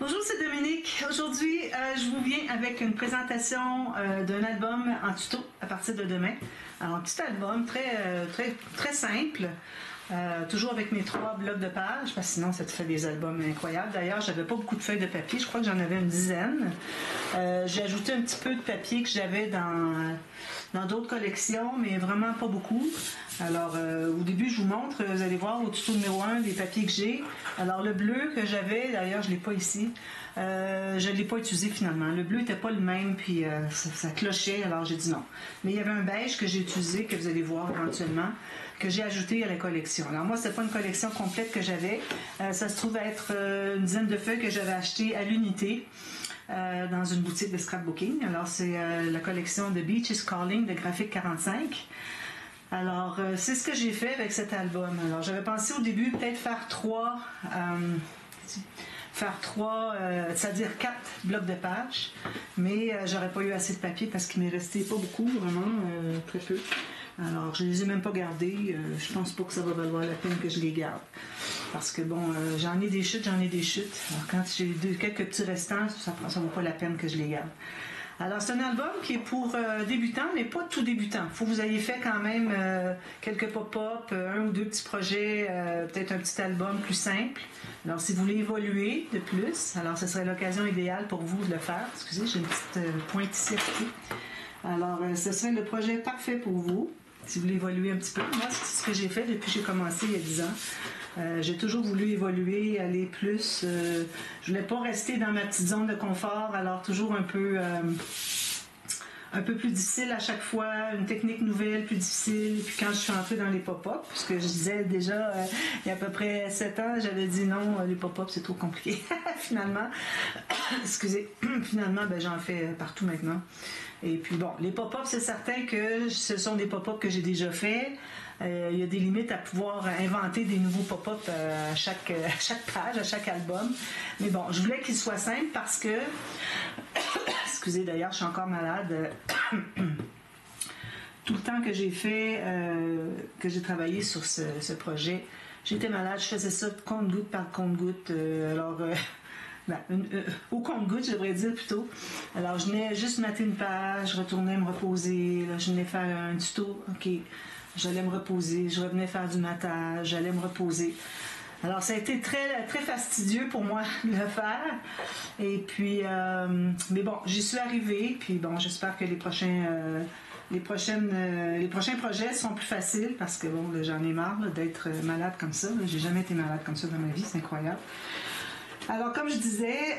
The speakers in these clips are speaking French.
Bonjour, c'est Dominique. Aujourd'hui, je vous viens avec une présentation d'un album en tuto à partir de demain. Alors, un petit album très simple, toujours avec mes 3 blocs de pages, parce que sinon, ça te fait des albums incroyables. D'ailleurs, j'avais pas beaucoup de feuilles de papier, je crois que j'en avais une dizaine. J'ai ajouté un petit peu de papier que j'avais dans d'autres collections, mais vraiment pas beaucoup. Alors, au début, je vous montre, vous allez voir au tuto numéro 1 les papiers que j'ai. Alors, le bleu que j'avais, d'ailleurs, je ne l'ai pas ici, je ne l'ai pas utilisé finalement. Le bleu n'était pas le même, puis ça clochait, alors j'ai dit non. Mais il y avait un beige que j'ai utilisé, que vous allez voir éventuellement, que j'ai ajouté à la collection. Alors, moi, ce n'est pas une collection complète que j'avais. Ça se trouve être une dizaine de feuilles que j'avais achetées à l'unité. Dans une boutique de scrapbooking. Alors, c'est la collection de Beach is Calling de Graphique 45. Alors, c'est ce que j'ai fait avec cet album. Alors, j'avais pensé au début peut-être faire 3, c'est-à-dire 4 blocs de pages, mais j'aurais pas eu assez de papier parce qu'il m'est resté pas beaucoup, vraiment, très peu. Alors, je les ai même pas gardés. Je pense pas que ça va valoir la peine que je les garde. Parce que bon, j'en ai des chutes. Alors, quand j'ai quelques petits restants, ça vaut pas la peine que je les garde. Alors, c'est un album qui est pour débutants, mais pas tout débutant. Il faut que vous ayez fait quand même quelques pop-up, 1 ou 2 petits projets, peut-être un petit album plus simple. Alors, si vous voulez évoluer de plus, alors ce serait l'occasion idéale pour vous de le faire. Excusez, j'ai une petite pointe ici à côté. Alors, ce serait le projet parfait pour vous, si vous voulez évoluer un petit peu. Moi, c'est ce que j'ai fait depuis que j'ai commencé il y a 10 ans. J'ai toujours voulu évoluer, aller plus. Je voulais pas rester dans ma petite zone de confort, alors toujours un peu plus difficile à chaque fois, une technique nouvelle, plus difficile. Puis quand je suis entrée dans les pop-up, parce que je disais déjà, il y a à peu près 7 ans, j'avais dit non, les pop-up c'est trop compliqué. Finalement, excusez, finalement, j'en fais partout maintenant. Et puis bon, les pop-up, c'est certain que ce sont des pop-up que j'ai déjà fait. Il y a des limites à pouvoir inventer des nouveaux pop-up à chaque page, à chaque album. Mais bon, je voulais qu'ils soient simples parce que, excusez d'ailleurs, je suis encore malade. Tout le temps que j'ai fait, que j'ai travaillé sur ce projet, j'étais malade, je faisais ça compte-goutte par compte-goutte. Au compte-goutte, je devrais dire plutôt. Alors, je venais juste mater une page, je retournais me reposer, là, je venais faire un tuto, ok, j'allais me reposer, je revenais faire du matage, j'allais me reposer. Alors, ça a été très, très fastidieux pour moi de le faire. Et puis, mais bon, j'y suis arrivée, puis bon, j'espère que les prochains projets seront plus faciles parce que bon, j'en ai marre d'être malade comme ça. J'ai jamais été malade comme ça dans ma vie, c'est incroyable. Alors, comme je disais,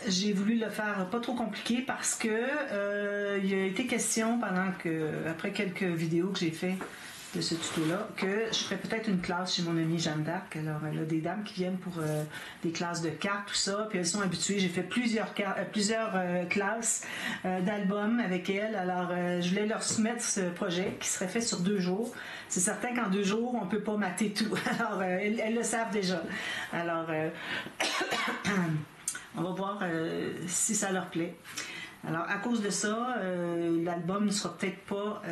j'ai voulu le faire pas trop compliqué parce que il a été question après quelques vidéos que j'ai fait de ce tuto-là, que je ferais peut-être une classe chez mon amie Jeanne d'Arc. Alors, elle a des dames qui viennent pour des classes de cartes, tout ça, puis elles sont habituées. J'ai fait plusieurs classes d'albums avec elles. Alors, je voulais leur soumettre ce projet qui serait fait sur 2 jours. C'est certain qu'en 2 jours, on ne peut pas mater tout. Alors, elles le savent déjà. Alors, on va voir si ça leur plaît. Alors, à cause de ça, l'album ne sera peut-être pas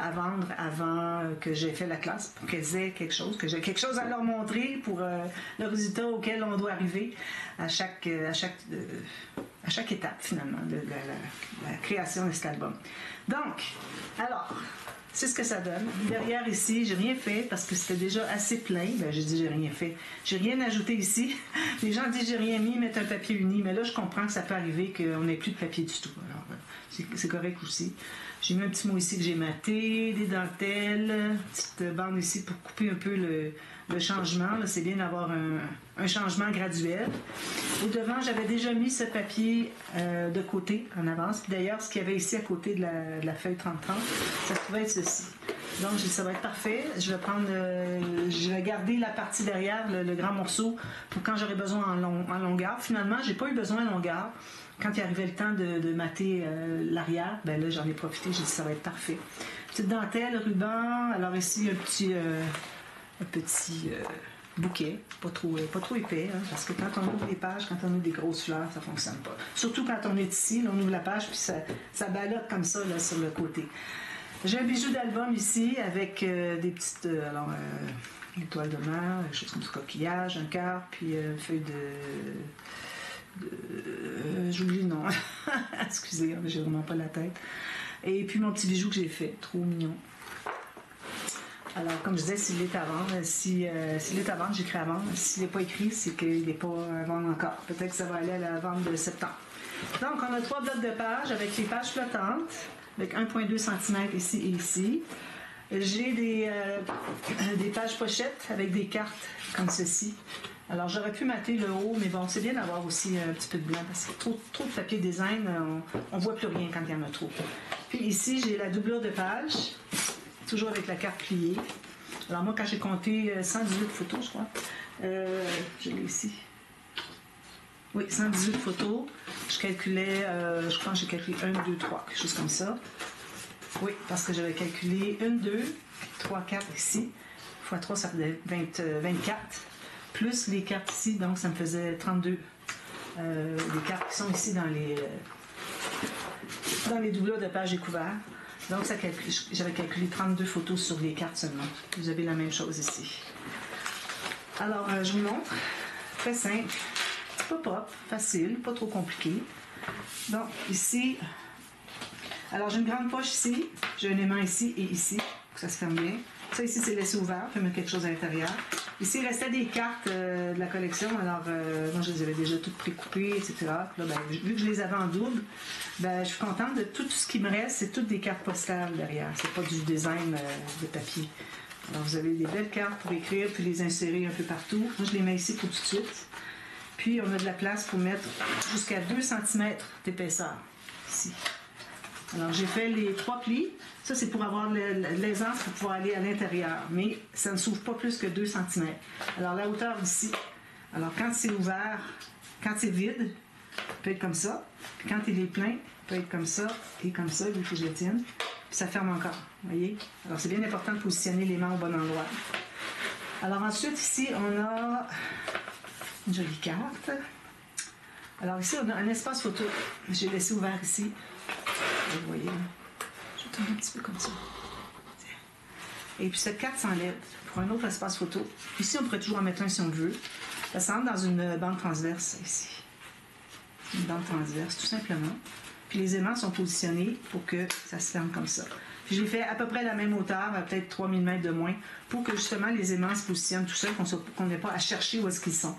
à vendre avant que j'ai fait la classe, pour qu'elles aient quelque chose, que j'ai quelque chose à leur montrer pour le résultat auquel on doit arriver à chaque étape, finalement, de la création de cet album. Donc, alors, c'est ce que ça donne. Derrière ici, j'ai rien fait parce que c'était déjà assez plein. J'ai dit j'ai rien fait. J'ai rien ajouté ici. Les gens disent j'ai rien mis, mettre un papier uni. Mais là, je comprends que ça peut arriver qu'on n'ait plus de papier du tout. Alors, c'est correct aussi. J'ai mis un petit mot ici que j'ai maté, des dentelles, une petite bande ici pour couper un peu le changement. Là, c'est bien d'avoir un changement graduel. Au devant, j'avais déjà mis ce papier de côté, en avance. D'ailleurs, ce qu'il y avait ici à côté de la feuille 30-30, ça pouvait être ceci. Donc, ça va être parfait. Je vais garder la partie derrière, le grand morceau, pour quand j'aurai besoin en longueur. Finalement, j'ai pas eu besoin de longueur. Quand il arrivait le temps de mater l'arrière, là, j'en ai profité. J'ai dit, ça va être parfait. Petite dentelle, ruban. Alors ici, un petit bouquet, pas trop épais, hein, parce que quand on ouvre les pages, quand on ouvre des grosses fleurs, ça fonctionne pas. Surtout quand on est ici, là, on ouvre la page, puis ça ballotte comme ça là, sur le côté. J'ai un bijou d'album ici avec des petites... l'étoile de mer, des choses comme ce coquillage, un quart, puis une feuille j'oublie le nom. Excusez, j'ai vraiment pas la tête. Et puis mon petit bijou que j'ai fait, trop mignon. Alors, comme je disais, s'il est à vendre, s'il est à vendre, j'écris à vendre. S'il n'est pas écrit, c'est qu'il n'est pas à vendre encore. Peut-être que ça va aller à la vente de septembre. Donc, on a 3 blocs de pages avec les pages flottantes, avec 1,2 cm ici et ici. J'ai des pages pochettes avec des cartes comme ceci. Alors, j'aurais pu mater le haut, mais bon, c'est bien d'avoir aussi un petit peu de blanc parce que trop de papier design, on ne voit plus rien quand il y en a trop. Puis ici, j'ai la doublure de page, toujours avec la carte pliée. Alors, moi, quand j'ai compté 118 photos, je crois, je l'ai ici. Oui, 118 photos. Je calculais, je pense que j'ai calculé 1, 2, 3, quelque chose comme ça. Oui, parce que j'avais calculé 1, 2, 3, 4 ici. Fois 3, ça faisait 24. Plus les cartes ici, donc ça me faisait 32. Les cartes qui sont ici dans les doublures de pages découvertes. Donc, j'avais calculé 32 photos sur les cartes seulement. Vous avez la même chose ici. Alors, je vous montre. Très simple. Pop-up, facile, pas trop compliqué. Donc, ici, alors j'ai une grande poche ici, j'ai un aimant ici et ici, pour que ça se ferme bien. Ça ici, c'est laissé ouvert, on peut mettre quelque chose à l'intérieur. Ici, il restait des cartes de la collection, alors moi, je les avais déjà toutes précoupées, etc. Là, ben, vu que je les avais en double, ben, je suis contente de tout ce qui me reste, c'est toutes des cartes postales derrière, c'est pas du design de papier. Alors, vous avez des belles cartes pour écrire, puis les insérer un peu partout. Moi, je les mets ici pour tout de suite. Puis, on a de la place pour mettre jusqu'à 2 cm d'épaisseur, ici. Alors, j'ai fait les 3 plis. Ça, c'est pour avoir l'aisance pour pouvoir aller à l'intérieur. Mais ça ne s'ouvre pas plus que 2 cm. Alors, la hauteur d'ici. Alors, quand c'est ouvert, quand c'est vide, il peut être comme ça. Puis quand il est plein, il peut être comme ça et comme ça, vu que je le tienne. Puis ça ferme encore, vous voyez? Alors, c'est bien important de positionner les mains au bon endroit. Alors, ensuite, ici, on a une jolie carte. Alors, ici, on a un espace photo. J'ai laissé ouvert ici. Vous voyez, je vais tourner un petit peu comme ça. Et puis cette carte s'enlève pour un autre espace photo. Ici, on pourrait toujours en mettre un si on veut. Ça s'enlève dans une bande transverse ici. Une bande transverse, tout simplement. Puis les aimants sont positionnés pour que ça se ferme comme ça. Puis je l'ai fait à peu près à la même hauteur, à peut-être 3000 mètres de moins, pour que justement les aimants se positionnent tout seuls, qu'on n'ait pas à chercher où est-ce qu'ils sont.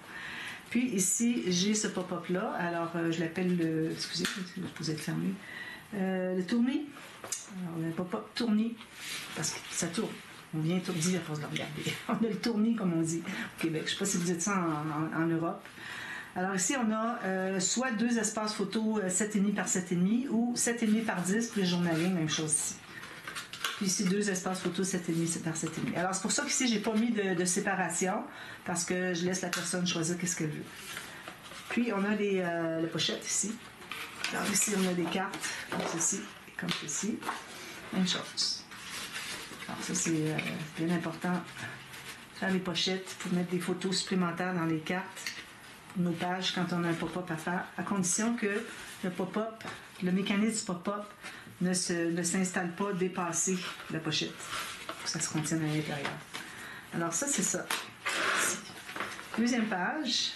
Puis ici, j'ai ce pop-up-là. Alors, je l'appelle le... Excusez, je vais être fermé. Le tournis. Alors, le pop-up tournis, parce que ça tourne. On vient étourdi à force de le regarder. On a le tournis, comme on dit au Québec. Je ne sais pas si vous dites ça en Europe. Alors ici, on a soit 2 espaces photos 7,5 par 7,5 ou 7,5 par 10 pour les journaliers, même chose ici. Puis ici, 2 espaces photos 7,5 par 7,5. Alors, c'est pour ça qu'ici, je n'ai pas mis de séparation, parce que je laisse la personne choisir qu'est-ce qu'elle veut. Puis, on a les pochettes ici. Alors, ici, on a des cartes comme ceci et comme ceci. Même chose. Alors, ça, c'est bien important. Faire les pochettes pour mettre des photos supplémentaires dans les cartes, nos pages, quand on a un pop-up à faire, à condition que le pop-up, le mécanisme du pop-up, ne s'installe pas dépasser la pochette pour que ça se contienne à l'intérieur. Alors ça, c'est ça. Ici. Deuxième page.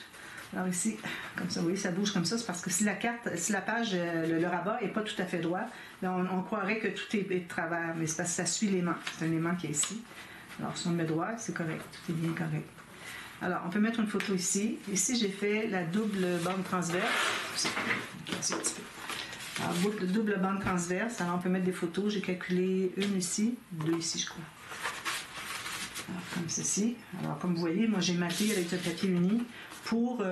Alors ici, comme ça, vous voyez, ça bouge comme ça. C'est parce que si la page, le rabat n'est pas tout à fait droit, on croirait que tout est de travers, mais c'est parce que ça suit l'aimant. C'est un aimant qui est ici. Alors si on le met droit, c'est correct. Tout est bien correct. Alors, on peut mettre une photo ici. Ici, j'ai fait la double bande transverse. Un petit peu. Alors, double bande transverse. Alors, on peut mettre des photos. J'ai calculé une ici, 2 ici, je crois. Alors, comme ceci. Alors, comme vous voyez, moi, j'ai maté avec le papier uni pour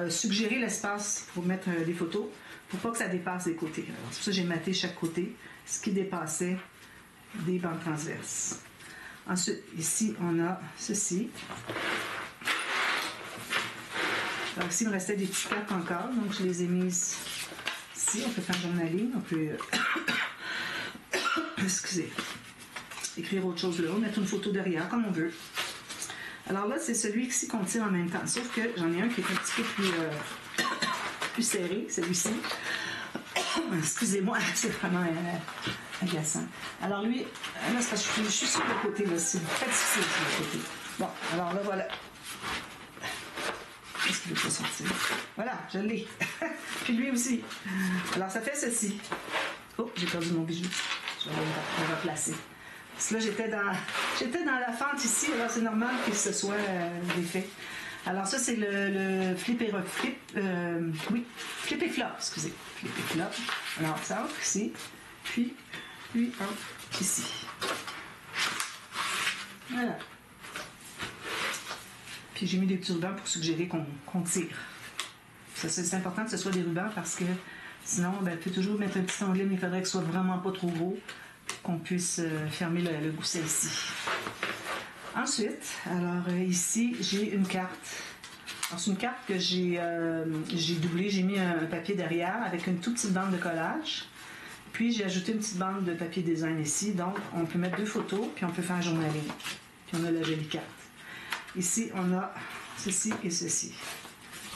suggérer l'espace pour mettre des photos, pour pas que ça dépasse des côtés. Alors, c'est pour ça que j'ai maté chaque côté, ce qui dépassait des bandes transverses. Ensuite, ici, on a ceci. Alors, ici, il me restait des petites cartes encore, donc je les ai mises ici. On peut faire journaling, on peut excusez, écrire autre chose là, mettre une photo derrière, comme on veut. Alors là, c'est celui-ci qu'on tire en même temps, sauf que j'en ai un qui est un petit peu plus serré, celui-ci. Excusez-moi, c'est vraiment agaçant. Alors lui, là, c'est parce que je suis sur le côté, là, c'est très difficile sur le côté. Bon, alors là, voilà. Qu'est-ce qu'il veut pas sortir? Voilà, je l'ai. Puis lui aussi. Alors, ça fait ceci. Oh, j'ai perdu mon bijou. Je vais le replacer. Parce que là, j'étais dans la fente ici, alors c'est normal que ce soit défait. Alors ça, c'est le flip et flop, excusez. Flip et flop. Alors, ça entre ici, puis entre ici. Voilà. Puis j'ai mis des petits rubans pour suggérer qu'on tire. Ça, c'est important que ce soit des rubans parce que sinon, ben, on peut toujours mettre un petit onglet, mais il faudrait que ce soit vraiment pas trop gros pour qu'on puisse fermer le gousset ici. Ensuite, alors ici, j'ai une carte. C'est une carte que j'ai doublée. J'ai mis un papier derrière avec une toute petite bande de collage. Puis j'ai ajouté une petite bande de papier design ici. Donc, on peut mettre 2 photos, puis on peut faire un journaling. Puis on a la jolie carte. Ici, on a ceci et ceci.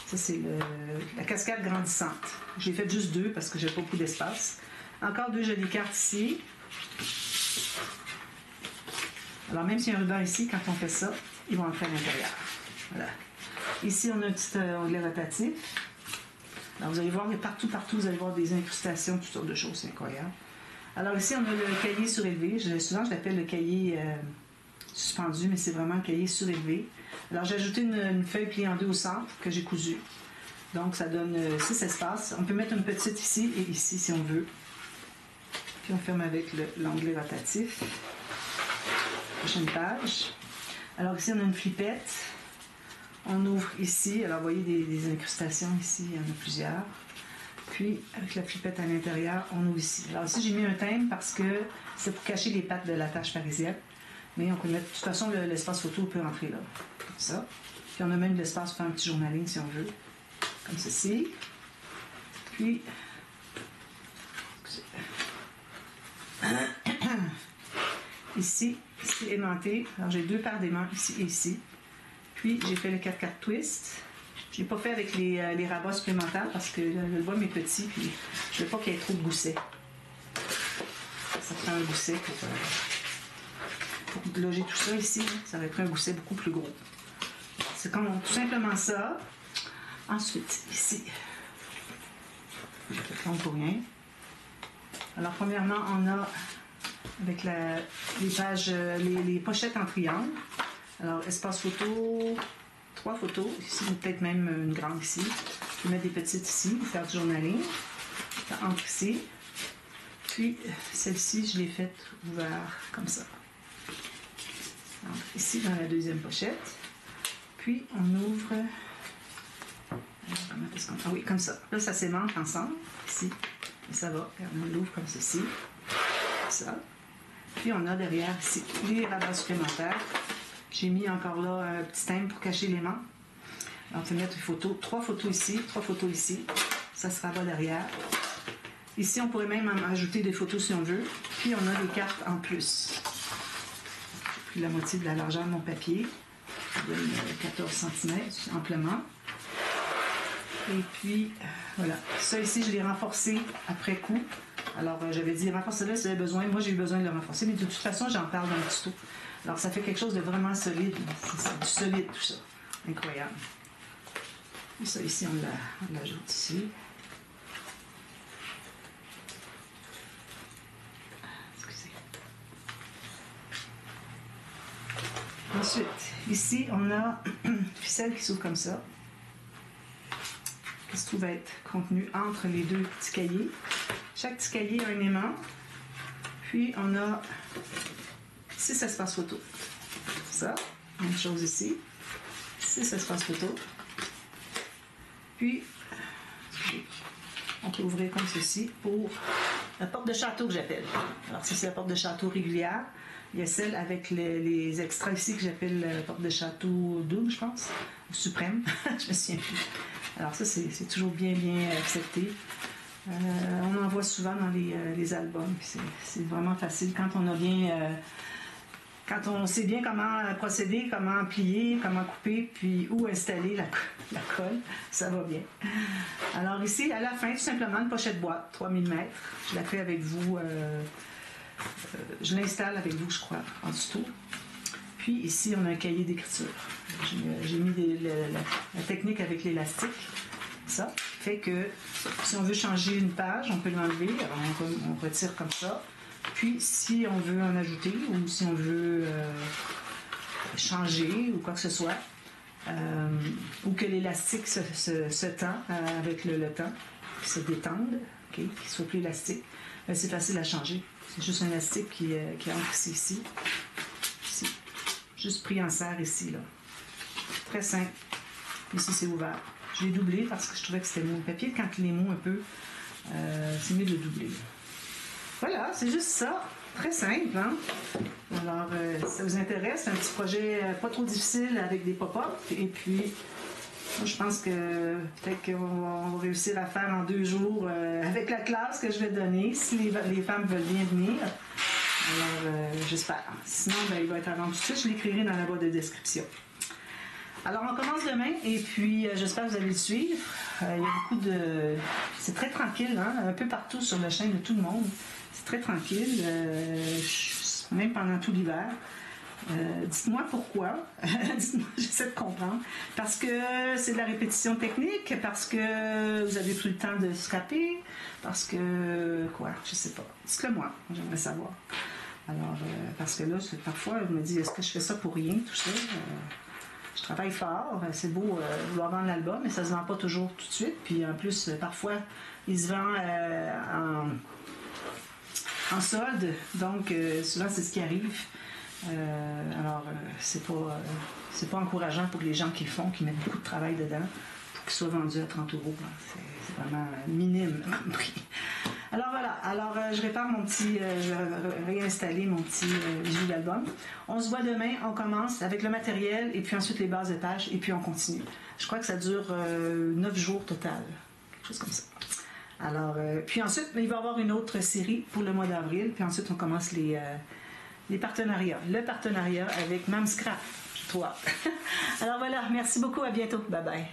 Ça, c'est la cascade grandissante. J'ai fait juste 2 parce que j'ai pas beaucoup d'espace. Encore 2 jolies cartes ici. Alors, même s'il y a un ruban ici, quand on fait ça, ils vont entrer à l'intérieur. Voilà. Ici, on a un petit onglet rotatif. Alors, vous allez voir, mais partout, vous allez voir des incrustations, toutes sortes de choses. C'est incroyable. Alors, ici, on a le cahier surélevé. Souvent, je l'appelle le cahier suspendu, mais c'est vraiment un cahier surélevé. Alors, j'ai ajouté une feuille pliée en 2 au centre que j'ai cousue. Donc, ça donne 6 espaces. On peut mettre une petite ici et ici, si on veut. Puis, on ferme avec l'onglet rotatif. Prochaine page. Alors, ici, on a une flippette. On ouvre ici. Alors, vous voyez des incrustations ici. Il y en a plusieurs. Puis, avec la flippette à l'intérieur, on ouvre ici. Alors, ici, j'ai mis un thème parce que c'est pour cacher les pattes de la tâche parisienne. Mais on peut mettre, de toute façon, l'espace photo peut rentrer là. Comme ça. Puis on a même de l'espace pour faire un petit journaling si on veut. Comme ceci. Puis, ici, c'est aimanté. Alors j'ai 2 paires d'aimants ici et ici. Puis j'ai fait le 4-4 twist. Je ne l'ai pas fait avec les rabats supplémentaires parce que le bois est petit. Puis je ne veux pas qu'il y ait trop de goussets. Ça prend un gousset pour loger tout ça ici. Ça aurait pris un gousset beaucoup plus gros. C'est comme tout simplement ça. Ensuite, ici, je vais prendre pour rien. Alors, premièrement, on a avec les pages, les pochettes en triangle. Alors, espace photo, 3 photos. Ici, peut-être même une grande ici. Je peux mettre des petites ici pour faire du journaling. Ça entre ici. Puis, celle-ci, je l'ai faite ouverte comme ça. Alors, ici, dans la deuxième pochette. Puis, on ouvre... Ah oui, comme ça. Là, ça s'aimante ensemble, ici. Et ça va. On l'ouvre comme ceci. Ça. Puis, on a derrière ici les rabats supplémentaires. J'ai mis encore là un petit thème pour cacher l'aimant. Alors, on peut mettre une photo. 3 photos ici, 3 photos ici. Ça se rabat derrière. Ici, on pourrait même en ajouter des photos si on veut. Puis, on a des cartes en plus. J'ai pris la moitié de la largeur de mon papier. Ça donne 14 cm amplement. Et puis, voilà. Ça ici, je l'ai renforcé après coup. Alors, j'avais dit, renforcez-le si vous avez besoin. Moi, j'ai eu besoin de le renforcer, mais de toute façon, j'en parle dans le tuto. Alors, ça fait quelque chose de vraiment solide. C'est du solide, tout ça. Incroyable. Et ça, ici, on l'ajoute ici. Excusez. Ensuite, ici, on a une ficelle qui s'ouvre comme ça. Qui se trouve être contenu entre les 2 petits cahiers. Chaque petit cahier a un aimant. Puis, on a 6 espaces photo. Ça, même chose ici. 6 espaces photo. Puis, on peut ouvrir comme ceci pour la porte de château que j'appelle. Alors, ça, c'est la porte de château régulière. Il y a celle avec les extras ici que j'appelle la porte de château double, je pense. Ou suprême. Je me souviens plus. Alors ça, c'est toujours bien accepté. On en voit souvent dans les albums. C'est vraiment facile quand on a bien... quand on sait bien comment procéder, comment plier, comment couper, puis où installer la colle, ça va bien. Alors ici, à la fin, tout simplement, une pochette boîte, 3 mm. Je la fais avec vous. Je l'installe avec vous, je crois, en tuto. Puis ici, on a un cahier d'écriture. J'ai mis la technique avec l'élastique. Ça fait que si on veut changer une page, on peut l'enlever. Alors on retire comme ça. Puis si on veut en ajouter ou si on veut changer ou quoi que ce soit, ou que l'élastique se tend avec le temps, qu'il se détende, okay, qu'il soit plus élastique, c'est facile à changer. C'est juste un élastique qui entre ici. Juste pris en serre ici, là. Très simple. Ici, c'est ouvert. Je l'ai doublé parce que je trouvais que c'était mou. Le papier, quand il est mou un peu, c'est mieux de le doubler. Voilà, c'est juste ça. Très simple, hein? Alors, si ça vous intéresse, c'est un petit projet pas trop difficile avec des pop-up. Et puis, moi, je pense que peut-être qu'on va réussir à faire en 2 jours avec la classe que je vais donner, si les femmes veulent bien venir. Alors, j'espère. Sinon, il va être avant tout de suite. Je l'écrirai dans la boîte de description. Alors, on commence demain et puis j'espère que vous allez le suivre. Il y a beaucoup de... C'est très tranquille, hein? Un peu partout sur la chaîne de tout le monde. C'est très tranquille, même pendant tout l'hiver. Dites-moi pourquoi. Dites-moi, j'essaie de comprendre. Parce que c'est de la répétition technique, parce que vous avez pris le temps de scraper, parce que... quoi? Je sais pas. Dites-le moi, j'aimerais savoir. Alors, parce que là, parfois, je me dis, est-ce que je fais ça pour rien, tout ça? Je travaille fort, c'est beau vouloir vendre l'album, mais ça se vend pas toujours tout de suite. Puis en plus, parfois, il se vend en solde, donc souvent c'est ce qui arrive. Alors, c'est pas encourageant pour les gens qui le font, qui mettent beaucoup de travail dedans, pour qu'il soit vendu à 30 €. C'est vraiment minime comme prix. Alors voilà, alors je répare mon petit, je vais réinstaller mon petit visuel d'album. On se voit demain, on commence avec le matériel et puis ensuite les bases de pages et puis on continue. Je crois que ça dure 9 jours total, quelque chose comme ça. Alors, puis ensuite, il va y avoir une autre série pour le mois d'avril, puis ensuite on commence les partenariats. Le partenariat avec Mamscrap, j'ai trop hâte. Alors voilà, merci beaucoup, à bientôt, bye bye.